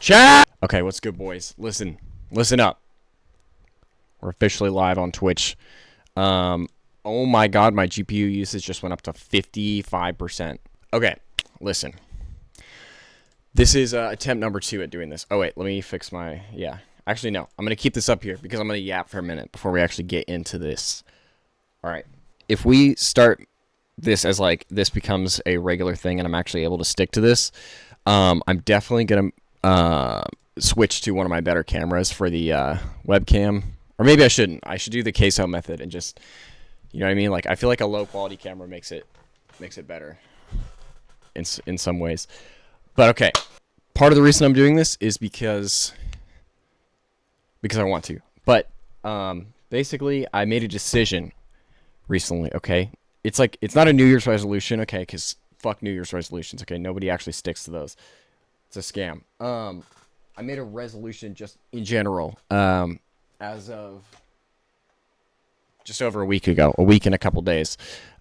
Chat! Okay, what's good, boys? Listen up. We're officially live on Twitch. Oh my god, my GPU usage just went up to 55%. Okay, listen. This is attempt number 2 at doing this. Oh wait, let me fix my, Actually, no. I'm going to keep this up here because I'm going to yap for a minute before we actually get into this. Alright. If we start this as like, this becomes a regular thing and I'm actually able to stick to this, I'm definitely going to switch to one of my better cameras for the webcam. Or maybe I shouldn't. I should do the queso method and just, you know what I mean? Like, I feel like a low quality camera makes it better in some ways. But okay, part of the reason I'm doing this is because I want to. But basically, I made a decision recently. Okay, it's not a New Year's resolution. Okay, because fuck New Year's resolutions. Okay, nobody actually sticks to those. It's a scam. I made a resolution just in general. As of just over a week ago, a week and a couple days,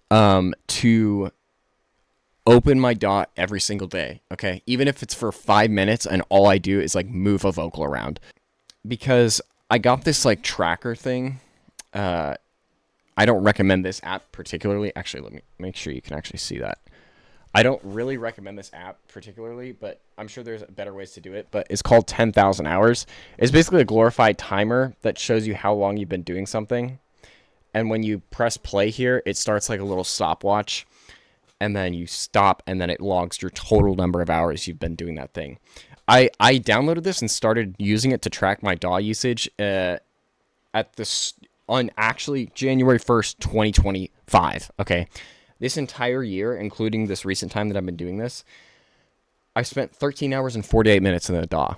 to open my dot every single day, okay? Even if it's for 5 minutes and all I do is, like, move a vocal around. Because I got this, like, tracker thing. I don't recommend this app particularly. Actually, let me make sure you can actually see that. I don't really recommend this app particularly, but I'm sure there's better ways to do it. But it's called 10,000 Hours. It's basically a glorified timer that shows you how long you've been doing something. And when you press play here, it starts like a little stopwatch. And then you stop, and then it logs your total number of hours you've been doing that thing. I downloaded this and started using it to track my DAW usage on actually January 1st, 2025. Okay. This entire year, including this recent time that I've been doing this, I spent 13 hours and 48 minutes in the DAW.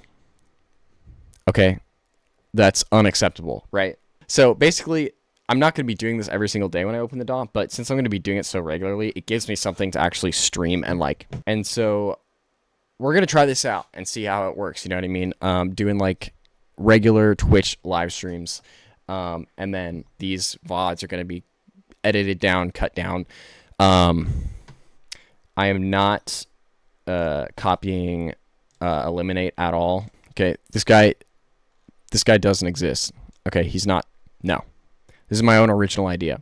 Okay? That's unacceptable, right? So basically, I'm not going to be doing this every single day when I open the DAW, but since I'm going to be doing it so regularly, it gives me something to actually stream and like. And so we're going to try this out and see how it works, you know what I mean? Doing like regular Twitch live streams, and then these VODs are going to be edited down, cut down. I am not copying Eliminate at all. Okay, this guy doesn't exist. Okay, he's not. No, this is my own original idea.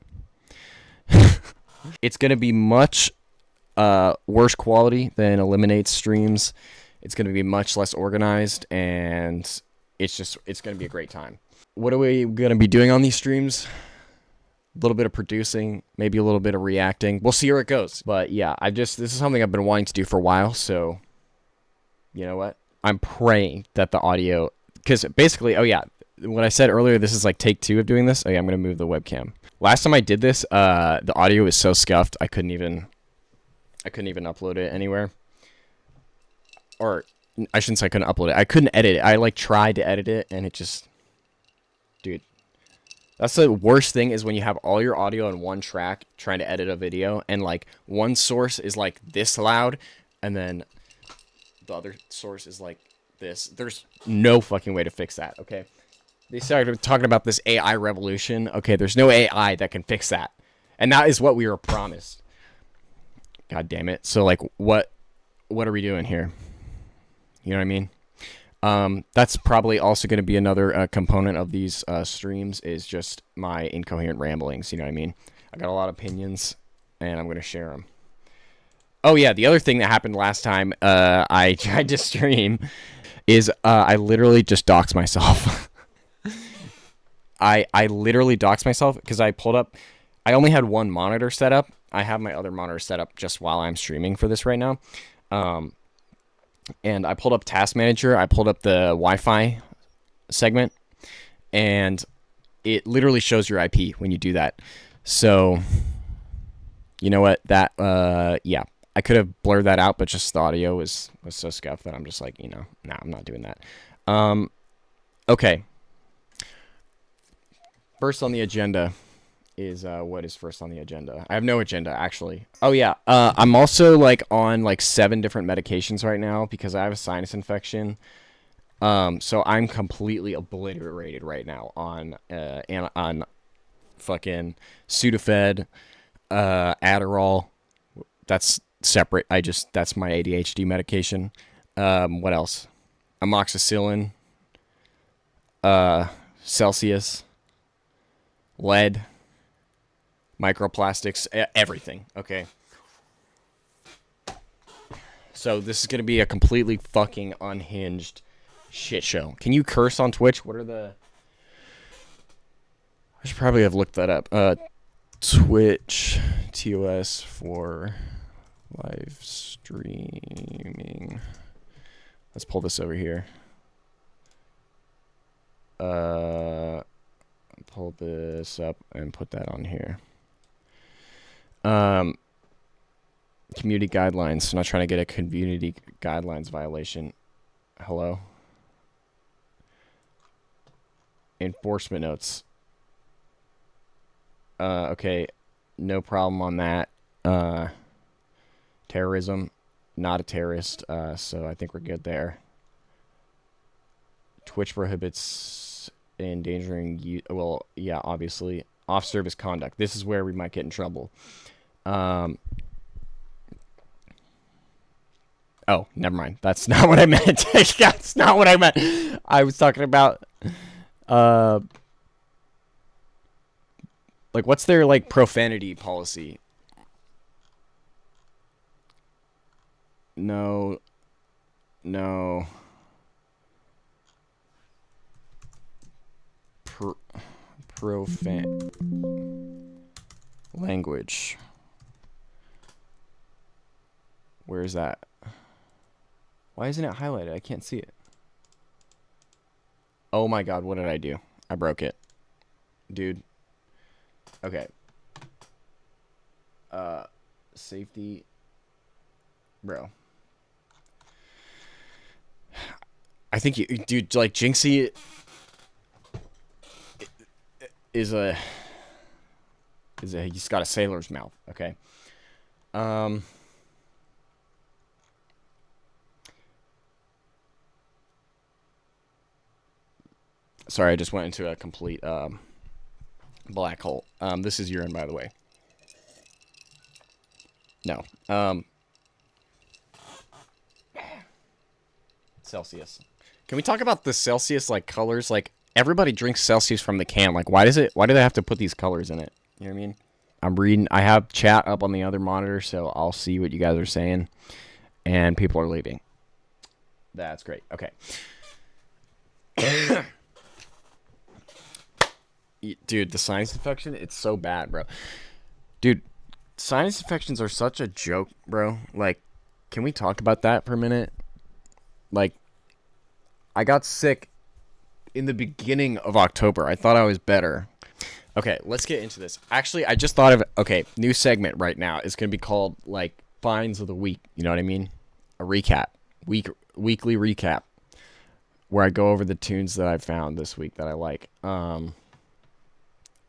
It's gonna be much worse quality than Eliminate's streams. It's gonna be much less organized, and it's gonna be a great time. What are we gonna be doing on these streams? A little bit of producing, maybe a little bit of reacting. We'll see where it goes. But yeah, this is something I've been wanting to do for a while, so you know what? I'm praying that the audio, because basically, oh yeah, what I said earlier, this is like take 2 of doing this. Oh yeah, I'm gonna move the webcam. Last time I did this, the audio was so scuffed I couldn't even upload it anywhere. Or I shouldn't say I couldn't upload it. I couldn't edit it. I like tried to edit it and it just, dude. That's the worst thing is when you have all your audio in one track trying to edit a video and like one source is like this loud and then the other source is like this. There's no fucking way to fix that, okay? They started talking about this AI revolution. Okay, there's no AI that can fix that. And that is what we were promised. God damn it. So like what are we doing here? You know what I mean? That's probably also going to be another component of these streams is just my incoherent ramblings, you know what I mean? I got a lot of opinions, and I'm going to share them. Oh yeah, the other thing that happened last time I tried to stream is I literally just doxed myself. I literally doxed myself because I pulled up, I only had one monitor set up. I have my other monitor set up just while I'm streaming for this right now. And I pulled up Task Manager, I pulled up the Wi-Fi segment, and it literally shows your IP when you do that. So, you know what, that, yeah, I could have blurred that out, but just the audio was so scuffed that I'm just like, you know, nah, I'm not doing that. Okay. First on the agenda is what is first on the agenda. I have no agenda actually. Oh yeah, I'm also like on like 7 different medications right now because I have a sinus infection. So I'm completely obliterated right now on fucking Sudafed, Adderall. That's separate. That's my ADHD medication. What else? amoxicillin, Celsius, lead, microplastics, everything. Okay. So this is going to be a completely fucking unhinged shit show. Can you curse on Twitch? What are the... I should probably have looked that up. Twitch TOS for live streaming. Let's pull this over here. Pull this up and put that on here. Community guidelines. I'm not trying to get a community guidelines violation. Hello? Enforcement notes. Okay, no problem on that. Terrorism, not a terrorist, so I think we're good there. Twitch prohibits endangering you. Well, yeah, obviously. Off-service conduct. This is where we might get in trouble. Oh, never mind. That's not what I meant. That's not what I meant. I was talking about... like, what's their, like, profanity policy? No. Profane language. Where is that? Why isn't it highlighted? I can't see it. Oh my god, what did I do? I broke it. Dude. Okay. Safety. Bro. I think you, dude, like, Jinxie is he's got a sailor's mouth, okay? Sorry, I just went into a complete, black hole. This is urine, by the way. No. Celsius. Can we talk about the Celsius, like, colors? Like, everybody drinks Celsius from the can. Like, why do they have to put these colors in it? You know what I mean? I'm reading. I have chat up on the other monitor, so I'll see what you guys are saying. And people are leaving. That's great. Okay. Dude, the sinus infection, it's so bad, bro. Dude, sinus infections are such a joke, bro. Like, can we talk about that for a minute? Like, I got sick in the beginning of October. I thought I was better. Okay, let's get into this. Actually, I just thought of, okay, new segment right now. It's going to be called, like, Finds of the Week. You know what I mean? A recap. Weekly recap. Where I go over the tunes that I found this week that I like.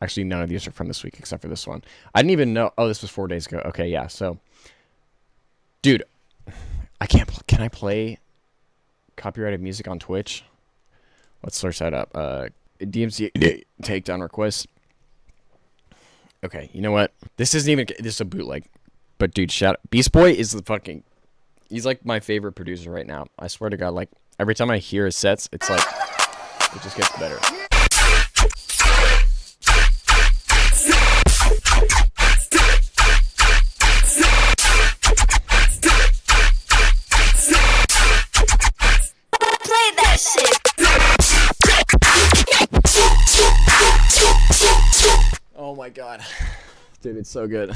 Actually, none of these are from this week except for this one. I didn't even know. Oh, this was 4 days ago. Okay, yeah. So, dude, I can't. Can I play copyrighted music on Twitch? Let's search that up. DMC takedown request. Okay, you know what? This isn't even. This is a bootleg. But dude, Beast Boy is the fucking. He's like my favorite producer right now. I swear to God, like every time I hear his sets, it's like it just gets better. Oh my god. Dude, it's so good.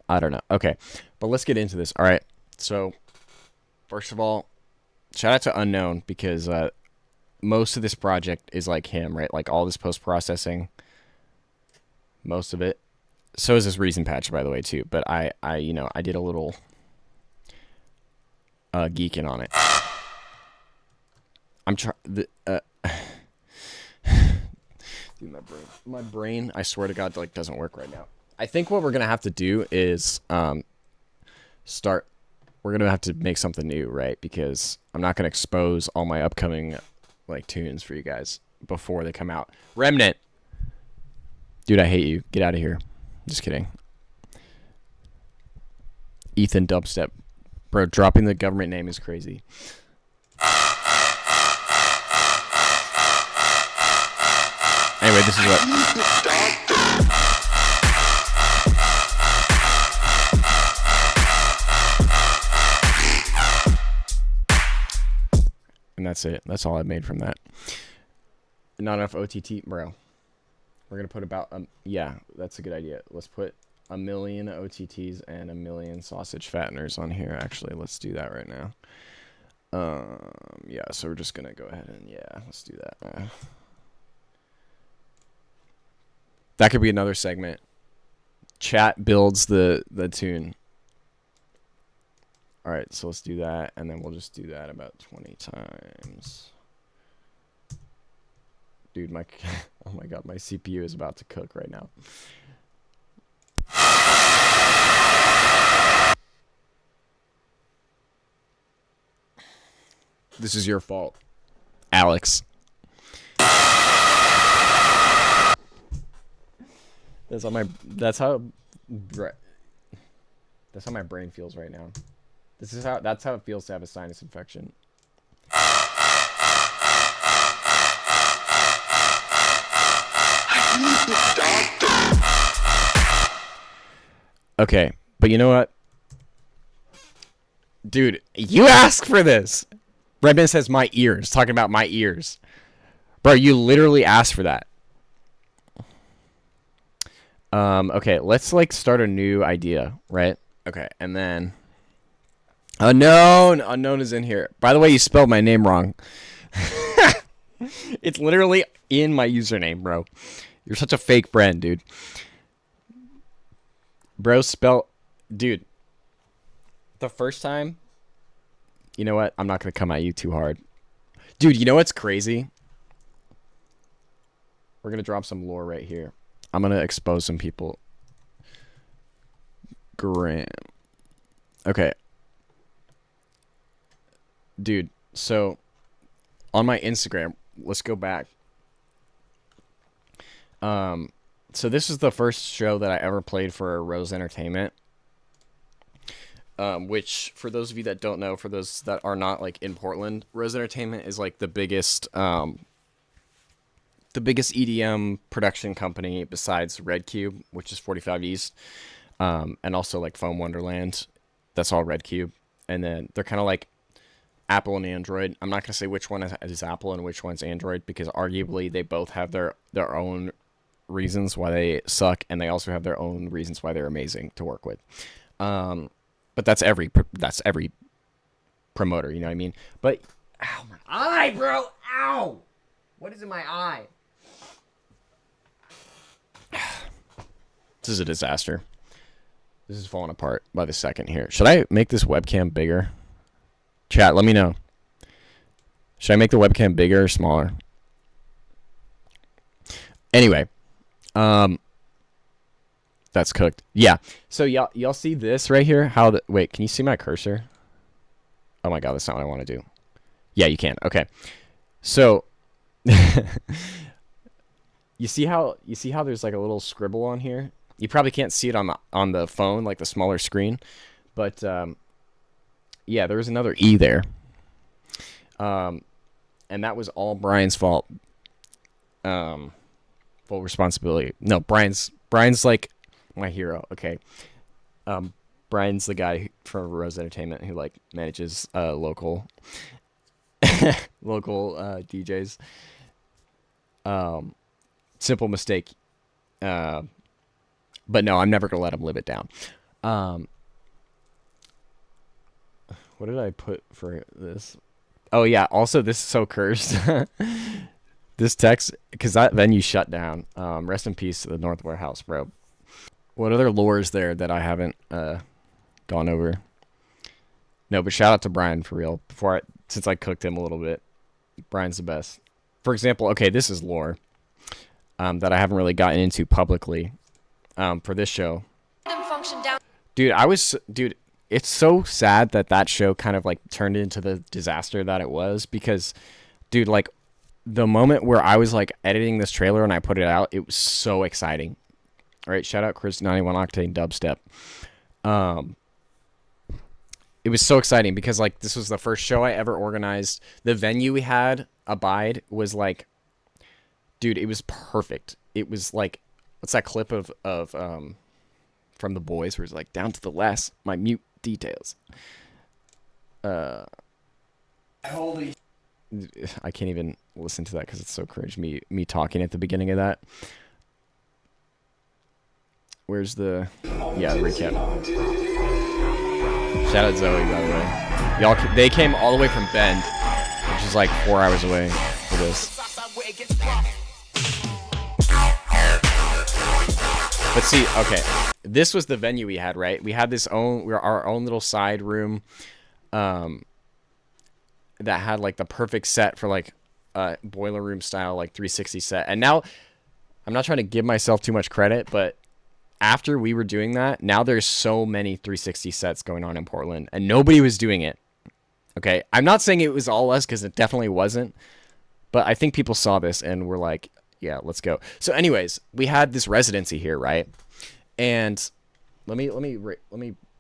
I don't know. Okay. But let's get into this. All right. So, first of all, shout out to Unknown because most of this project is like him, right? Like all this post-processing, most of it. So is this Reason Patch, by the way, too. But I did a little geeking on it. I'm trying. Dude, my brain. I swear to God, like doesn't work right now. I think what we're gonna have to do is We're gonna have to make something new, right? Because I'm not gonna expose all my upcoming like tunes for you guys before they come out. Remnant, dude, I hate you. Get out of here. Just kidding. Ethan Dubstep. Bro, dropping the government name is crazy. Anyway, this is what... And that's it. That's all I made from that. Not enough OTT, bro. We're going to put about... yeah, that's a good idea. Let's put 1 million OTTs and 1 million sausage fatteners on here. Actually, let's do that right now. Yeah, so we're just going to go ahead and... Yeah, let's do that. That could be another segment. Chat builds the tune. All right, so let's do that, and then we'll just do that about 20 times. Dude, oh my god, my CPU is about to cook right now. This is your fault, Alex. That's how my brain feels right now. That's how it feels to have a sinus infection. Okay, but you know what? Dude, you asked for this. Redman says my ears, talking about my ears. Bro, you literally asked for that. Okay, let's like start a new idea, right? Okay, and then unknown is in here. By the way, you spelled my name wrong. It's literally in my username, bro. You're such a fake friend, dude. Bro, dude. The first time, you know what? I'm not gonna come at you too hard, dude. You know what's crazy? We're gonna drop some lore right here. I'm gonna expose some people. Graham. Okay. Dude, so on my Instagram, let's go back. So this is the first show that I ever played for Rose Entertainment. Which, for those of you that don't know, for those that are not like in Portland, Rose Entertainment is like the biggest EDM production company besides Red Cube, which is 45 East, and also like Foam Wonderland. That's all Red Cube. And then they're kind of like Apple and Android. I'm not going to say which one is Apple and which one's Android, because arguably they both have their own reasons why they suck, and they also have their own reasons why they're amazing to work with. But that's every promoter, you know what I mean? But, ow, my eye, bro! Ow! What is in my eye? This is a disaster. This is falling apart by the second here. Should I make this webcam bigger? Chat, let me know. Should I make the webcam bigger or smaller? Anyway. That's cooked. Yeah. So y'all see this right here? Wait, can you see my cursor? Oh my god, that's not what I want to do. Yeah, you can. Okay. So you see how there's like a little scribble on here? You probably can't see it on the phone, like the smaller screen, but yeah, there was another E there. And that was all Brian's fault. Full responsibility. No, Brian's like my hero. Okay. Brian's the guy from Rose Entertainment who like manages local DJs. Simple mistake. But no, I'm never gonna let him live it down. What did I put for this? Oh yeah, also this is so cursed. This text, because that venue shut down. Rest in peace to the North Warehouse, bro. What other lore is there that I haven't gone over? No, but shout out to Brian for real. Since I cooked him a little bit, Brian's the best. For example, okay, this is lore that I haven't really gotten into publicly for this show. Dude, it's so sad that show kind of like turned into the disaster that it was, because, dude, like the moment where I was like editing this trailer and I put it out, it was so exciting. All right, shout out Chris 91 Octane Dubstep. it was so exciting because like this was the first show I ever organized. The venue we had, Abide, was like, dude, it was perfect. It was like, what's that clip of from The Boys where it's like, down to the last minute details. Holy, I can't even listen to that because it's so cringe. Me talking at the beginning of that. Where's the recap? Shout out Zoe, by the way. Y'all, they came all the way from Bend, which is like 4 hours away for this. But see, okay, this was the venue we had, right? We had our own little side room, that had like the perfect set for like boiler room style, like 360 set. And now, I'm not trying to give myself too much credit, but after we were doing that, now there's so many 360 sets going on in Portland, and nobody was doing it. Okay, I'm not saying it was all us because it definitely wasn't, but I think people saw this and were like, yeah, let's go. So anyways, we had this residency here, right? And let me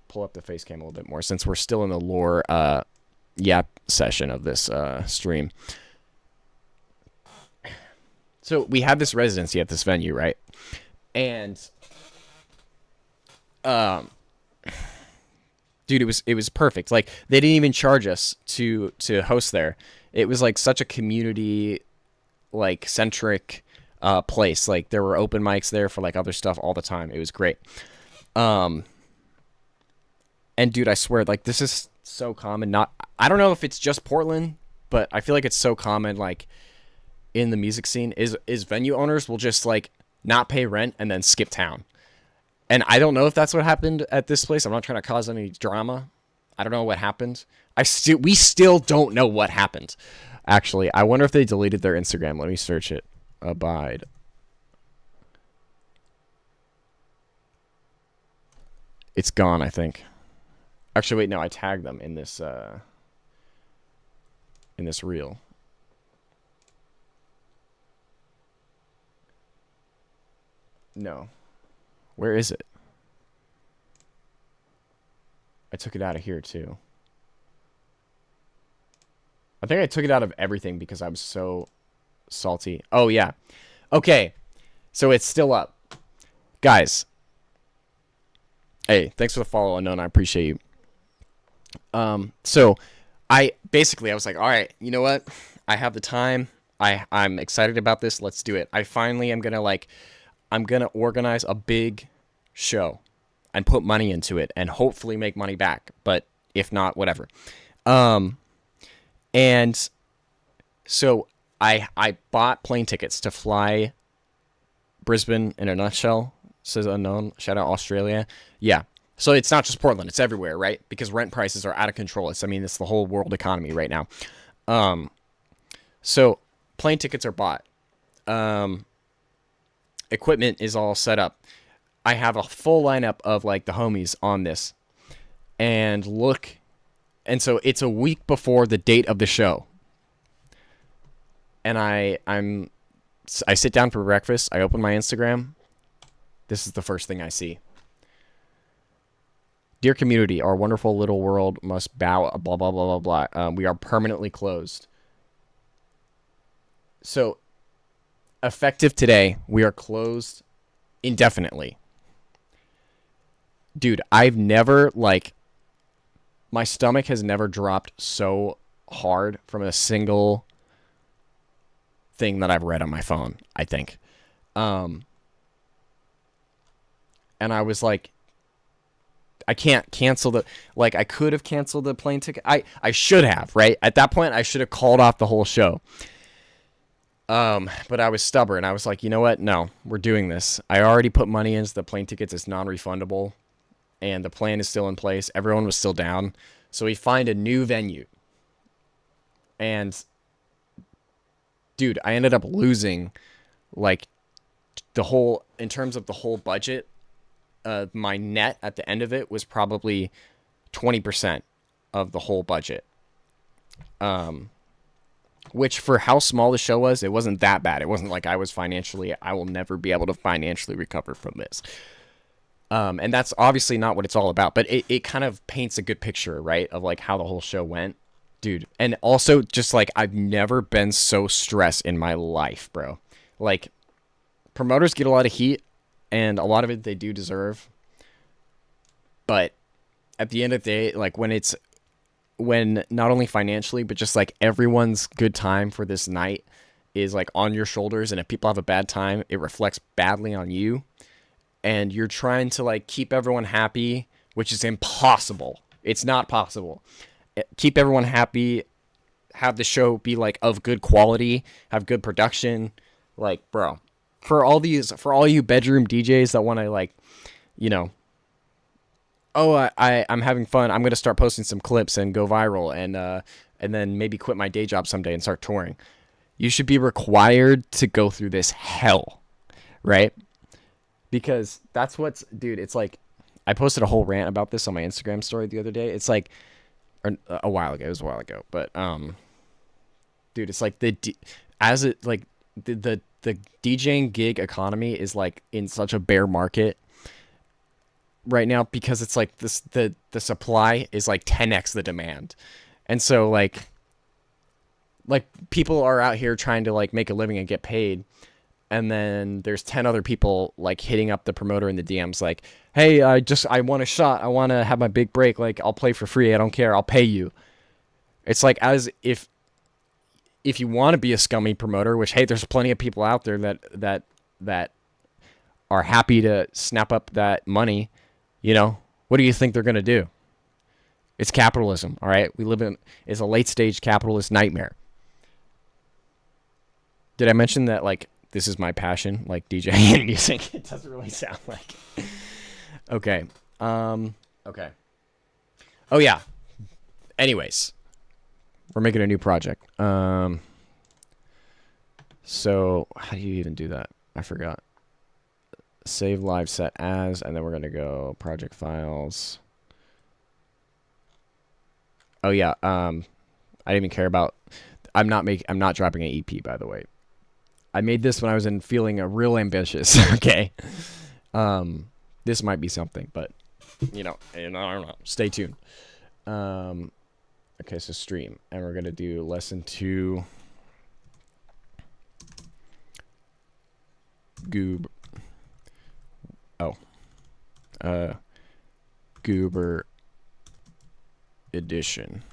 pull up the face cam a little bit more since we're still in the lore yap session of this stream. So we had this residency at this venue, right? And dude, it was perfect. Like, they didn't even charge us to host there. It was like such a community like centric place. Like, there were open mics there for like other stuff all the time. It was great. And dude, I swear, like, this is so common. I don't know if it's just Portland, but I feel like it's so common, like, in the music scene is venue owners will just like not pay rent and then skip town. And I don't know if that's what happened at this place. I'm not trying to cause any drama. I don't know what happened. We still don't know what happened. Actually, I wonder if they deleted their Instagram. Let me search it. Abide. It's gone, I think. Actually, wait, no, I tagged them in this reel. No. Where is it? I took it out of here, too. I think I took it out of everything because I was so salty. Oh, yeah. Okay. So it's still up. Guys. Hey, thanks for the follow, Unknown. I appreciate you. So I was like, all right, you know what? I have the time. I'm excited about this. Let's do it. I finally am going to I'm going to organize a big show and put money into it and hopefully make money back. But if not, whatever. And so I bought plane tickets to fly Brisbane in a nutshell, says Unknown. Shout out Australia. Yeah. So it's not just Portland, it's everywhere, right? Because rent prices are out of control. It's the whole world economy right now. So plane tickets are bought. Equipment is all set up. I have a full lineup of like the homies on this. And so it's a week before the date of the show. And I sit down for breakfast. I open my Instagram. This is the first thing I see. Dear community, our wonderful little world must bow, blah, blah, blah, blah, blah. We are permanently closed. So, effective today, we are closed indefinitely. Dude, I've never, my stomach has never dropped so hard from a single thing that I've read on my phone, I think. And I was like, I can't cancel I could have canceled the plane ticket. I should have, right? At that point, I should have called off the whole show. But I was stubborn. I was like, you know what? No, we're doing this. I already put money into the plane tickets. It's non-refundable. And the plan is still in place. Everyone was still down. So we find a new venue. And, dude, I ended up losing, in terms of the whole budget, my net at the end of it was probably 20% of the whole budget. Which for how small the show was, it wasn't that bad. It wasn't like I will never be able to financially recover from this. And that's obviously not what it's all about, but it kind of paints a good picture, right, of like how the whole show went, dude. And also just like I've never been so stressed in my life, bro. Like promoters get a lot of heat, and a lot of it they do deserve. But at the end of the day, like when not only financially, but just like everyone's good time for this night is like on your shoulders, and if people have a bad time, it reflects badly on you, and you're trying to like keep everyone happy, which is impossible. It's not possible. Keep everyone happy, have the show be like of good quality, have good production, like bro. For all you bedroom DJs that want to like, you know, oh, I'm having fun. I'm gonna start posting some clips and go viral, and then maybe quit my day job someday and start touring. You should be required to go through this hell, right? Because that's what's, dude. It's like I posted a whole rant about this on my Instagram story the other day. It's like, or a while ago. It was a while ago, but dude, it's like the DJing gig economy is like in such a bear market right now, because it's like this the supply is like 10x the demand, and so like people are out here trying to like make a living and get paid, and then there's 10 other people like hitting up the promoter in the DMs like, hey, I want a shot, I want to have my big break, like I'll play for free, I don't care, I'll pay you. It's like as if you want to be a scummy promoter, which hey, there's plenty of people out there that are happy to snap up that money. You know, what do you think they're going to do? It's capitalism, all right? We live in, it's a late-stage capitalist nightmare. Did I mention that, like, this is my passion, like DJing and music? It doesn't really sound like it. Okay. Okay. Oh, yeah. Anyways, we're making a new project. So, how do you even do that? I forgot. Save live set as, and then we're gonna go project files. Oh yeah, I didn't even care about. I'm not dropping an EP, by the way. I made this when I was feeling a real ambitious. Okay, this might be something, but you know, I don't know. Stay tuned. Okay, so stream, and we're gonna do lesson 2. Goob. Goober edition.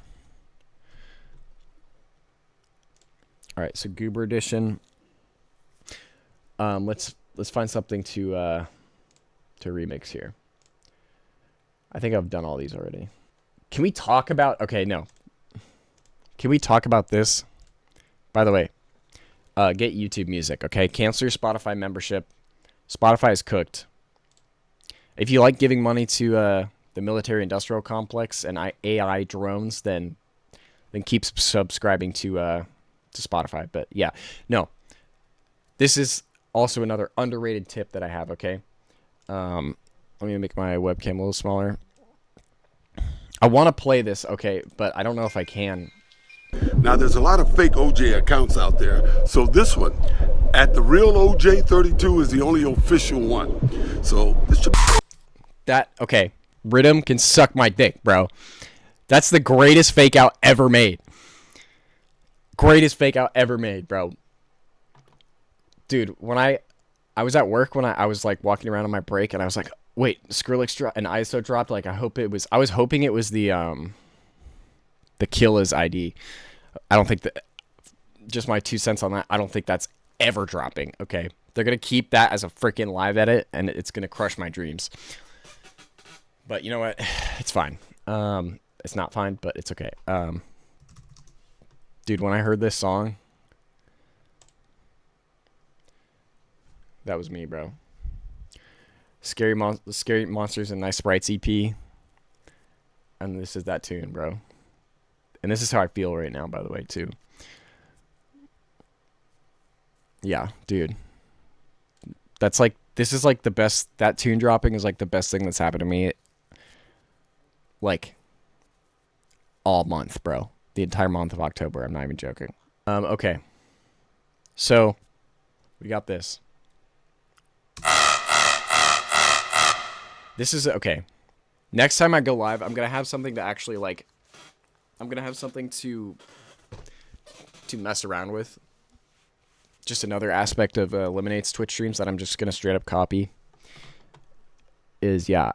All right, so Goober edition. Let's find something to remix here. I think I've done all these already. Can we talk about? Okay, no. Can we talk about this? By the way, get YouTube Music. Okay, cancel your Spotify membership. Spotify is cooked. If you like giving money to the military-industrial complex and AI drones, then keep subscribing to Spotify. But yeah, no. This is also another underrated tip that I have. Okay, let me make my webcam a little smaller. I want to play this, okay, but I don't know if I can. Now, there's a lot of fake OJ accounts out there, so this one, at the real OJ32, is the only official one. So this should. That, okay, RIDDIM can suck my dick, bro. That's the greatest fake out ever made. Greatest fake out ever made, bro. Dude, when I was at work, when I was like walking around on my break, and I was like, wait, Skrillex dropped, and ISO dropped, like I was hoping it was the Killer's ID. I don't think that, just my 2 cents on that, I don't think that's ever dropping, okay? They're going to keep that as a freaking live edit, and it's going to crush my dreams. But you know what? It's fine. It's not fine, but it's okay. Dude, when I heard this song, that was me, bro. Scary Monsters and Nice Sprites EP. And this is that tune, bro. And this is how I feel right now, by the way, too. Yeah, dude. That's like, this is like the best, that tune dropping is like the best thing that's happened to me, like, all month, bro. The entire month of October. I'm not even joking. Okay. So, we got this. This is okay. Next time I go live, I'm gonna have something to actually like. I'm gonna have something to mess around with. Just another aspect of Eliminate's Twitch streams that I'm just gonna straight up copy. Is yeah,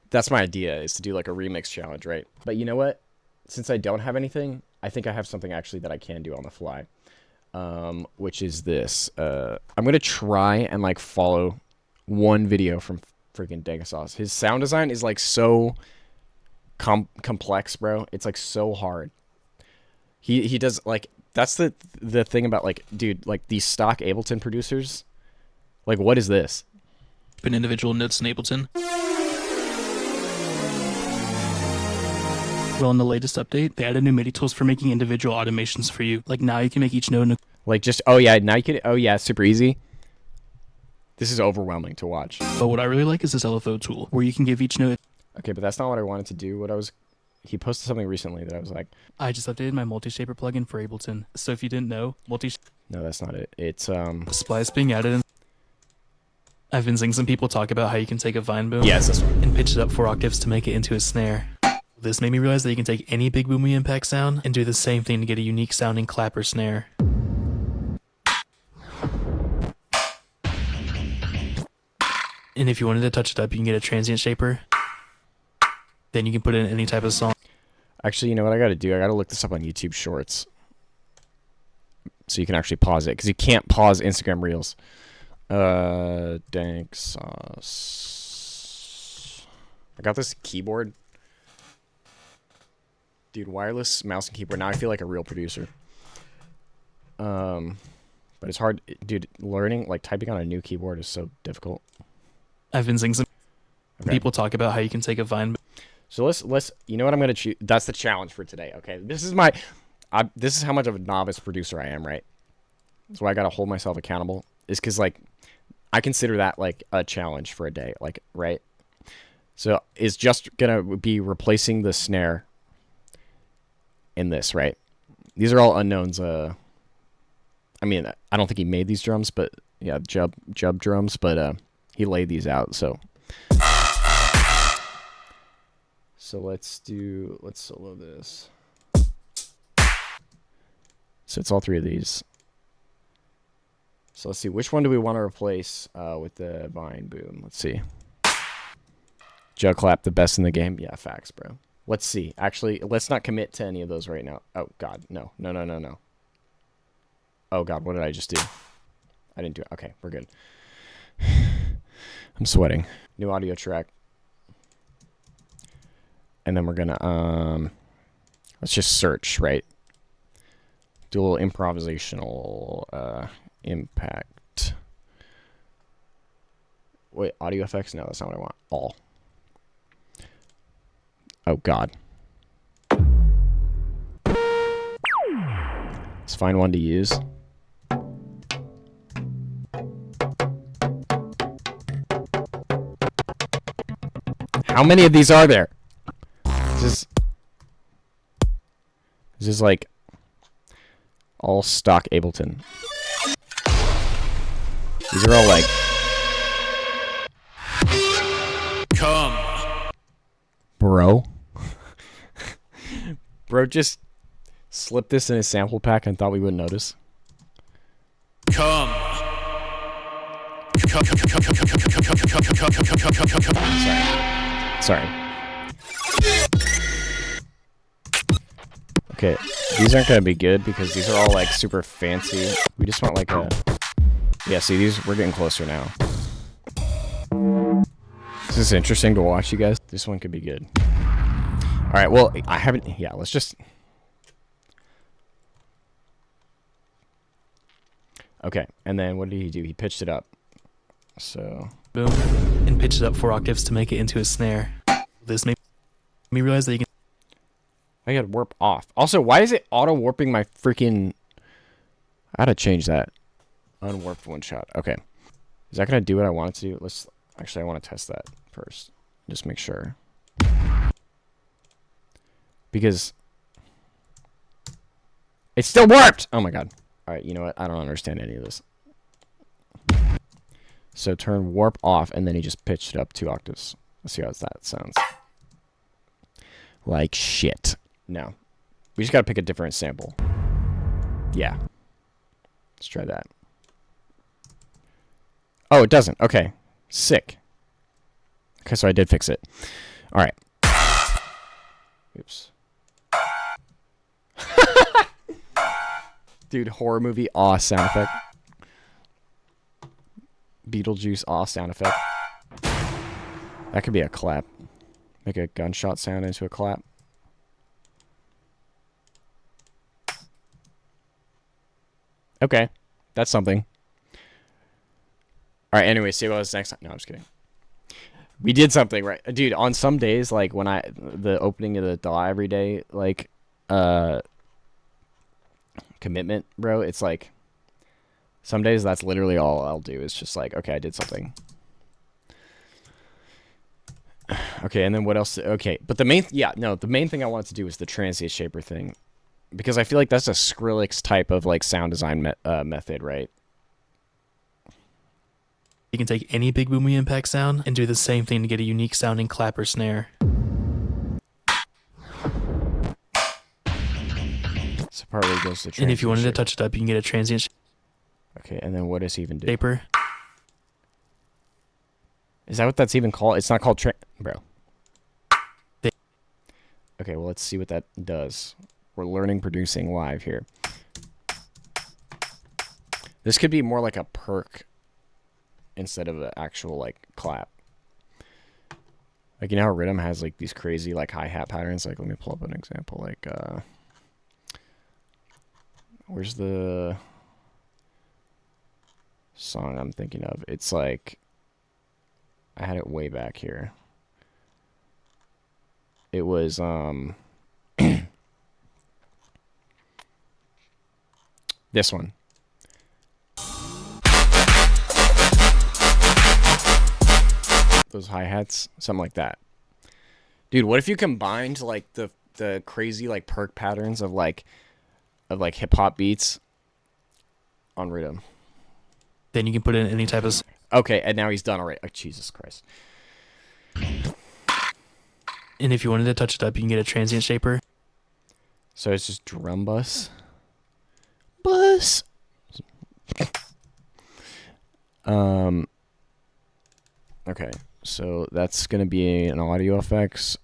that's my idea, is to do like a remix challenge, right? But you know what? Since I don't have anything, I think I have something actually that I can do on the fly. Which is this. I'm gonna try and like follow one video from freaking Degasauce. His sound design is like so complex, bro. It's like so hard. He does like, that's the thing about like, dude, like these stock Ableton producers, like what is this? An individual notes in Ableton. Well, in the latest update, they added new MIDI tools for making individual automations for you. Like now you can make each note like just, oh yeah, now you can, oh yeah, super easy. This is overwhelming to watch. But what I really like is this LFO tool, where you can give each note. Okay, but that's not what I wanted to do. He posted something recently that I was like, I just updated my multi-shaper plugin for Ableton. So if you didn't know, no, that's not it. It's splice being added in. I've been seeing some people talk about how you can take a vine boom yes, this one. and pitch it up 4 octaves to make it into a snare. This made me realize that you can take any big boomy impact sound and do the same thing to get a unique sounding clap or snare. And if you wanted to touch it up, you can get a transient shaper. Then you can put it in any type of song. Actually, you know what I gotta do? I gotta look this up on YouTube Shorts. So you can actually pause it, because you can't pause Instagram Reels. Dank sauce. I got this keyboard. Dude, wireless mouse and keyboard. Now I feel like a real producer. But it's hard. Dude, learning, like typing on a new keyboard is so difficult. I've been seeing some people talk about how you can take a vine. So let's you know what I'm gonna choose. That's the challenge for today. Okay, this is this is how much of a novice producer I am, right? That's why I gotta hold myself accountable. Is because like I consider that like a challenge for a day, like right. So it's just gonna be replacing the snare in this, right? These are all unknowns. I mean, I don't think he made these drums, but yeah, Jub drums, but he laid these out. So let's solo this. So it's all 3 of these. So let's see, which one do we want to replace with the vine boom? Let's see. Jug clap, the best in the game. Yeah, facts, bro. Let's see. Actually, let's not commit to any of those right now. Oh God, no. Oh God, what did I just do? I didn't do it. Okay, we're good. I'm sweating. New audio track. And then we're gonna let's just search, right? Do a little improvisational impact. Wait, audio effects? No, that's not what I want. All. Oh God. Let's find one to use. How many of these are there? Is this like all stock Ableton? These are all like bro. Bro just slipped this in his sample pack and thought we wouldn't notice. Sorry. Okay, these aren't gonna be good because these are all like super fancy. We just want like a... Yeah, see, these, we're getting closer now. This is interesting to watch, you guys. This one could be good. Alright, well, I haven't... Yeah, let's just... Okay, and then what did he do? He pitched it up. So... Boom. And pitch it up 4 octaves to make it into a snare. This made me realize that you can... I got warp off. Also, why is it auto-warping my freaking... I gotta change that. Unwarped one shot. Okay. Is that gonna do what I want it to do? Let's... Actually, I want to test that first. Just make sure. Because... It's still warped! Oh my god. Alright, you know what? I don't understand any of this. So turn warp off, and then he just pitched it up 2 octaves. Let's see how that sounds. Like shit. No. We just gotta pick a different sample. Yeah. Let's try that. Oh, it doesn't. Okay. Sick. Okay, so I did fix it. Alright. Oops. Dude, horror movie awe sound effect. Beetlejuice awe sound effect. That could be a clap. Make a gunshot sound into a clap. Okay. That's something. Alright, anyway, see what was next time. No, I'm just kidding. We did something, right? Dude, on some days, like, when the opening of the DAW every day, like, commitment, bro, it's like, some days that's literally all I'll do is just like, okay, I did something. Okay, and then what else? Okay, but the main, the main thing I wanted to do was the transient shaper thing. Because I feel like that's a Skrillex type of, like, sound design method, right? You can take any big boomy impact sound and do the same thing to get a unique sounding clap or snare. So partly goes to transient And if you wanted to shaper. touch it up, you can get a transient Okay, and then what does he even do? shaper. Is that what that's even called? It's not called bro. Okay, well, let's see what that does. We're learning producing live here. This could be more like a perk instead of an actual, like, clap. Like, you know how RIDDIM has, like, these crazy, like, hi-hat patterns? Like, let me pull up an example. Like, where's the song I'm thinking of? It's like, I had it way back here. It was, this one. Those hi-hats, something like that. Dude, what if you combined, like, the crazy, like, perk patterns of hip-hop beats on RIDDIM? Then you can put in any type of... Okay, and now he's done already. Oh, Jesus Christ. And if you wanted to touch it up, you can get a transient shaper. So it's just drum bus. Bus. Okay, so that's gonna be an audio effects,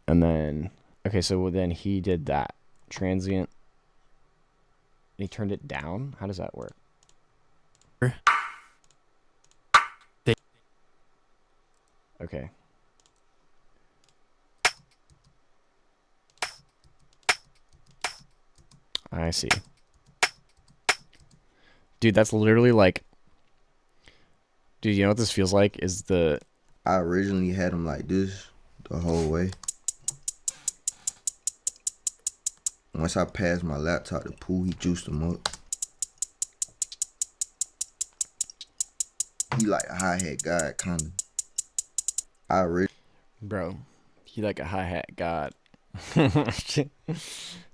and then okay, so then he did that transient. And he turned it down. How does that work? Okay. I see. Dude, that's literally like... Dude, you know what this feels like? Is the... I originally had him like this the whole way. Once I passed my laptop to Pooh, he juiced him up. He like a hi-hat god, kinda. Bro, he like a hi-hat god.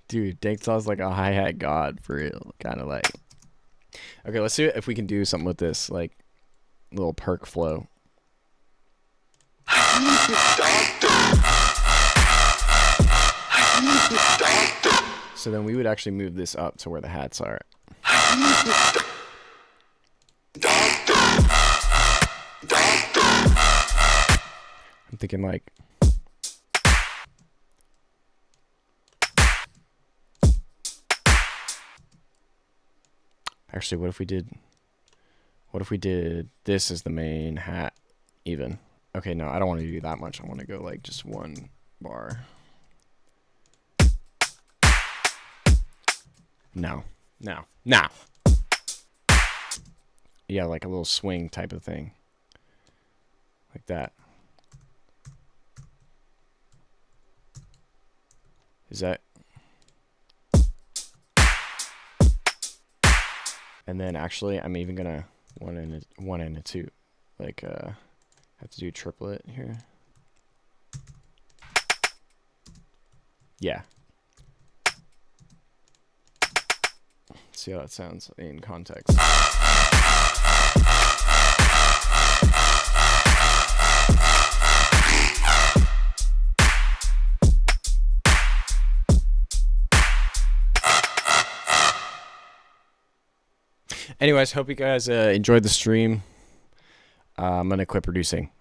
Dude, Danksaw's like a hi-hat god for real. Kind of like... Okay, let's see if we can do something with this, like, little perk flow. So then we would actually move this up to where the hats are. I'm thinking like... Actually, what if we did this as the main hat even? Okay, no, I don't want to do that much. I want to go like just one bar. No. Yeah, like a little swing type of thing. Like that. Is that... And then actually, I'm even gonna one and a two, like have to do triplet here. Yeah. Let's see how that sounds in context. Anyways, hope you guys enjoyed the stream. I'm gonna quit producing.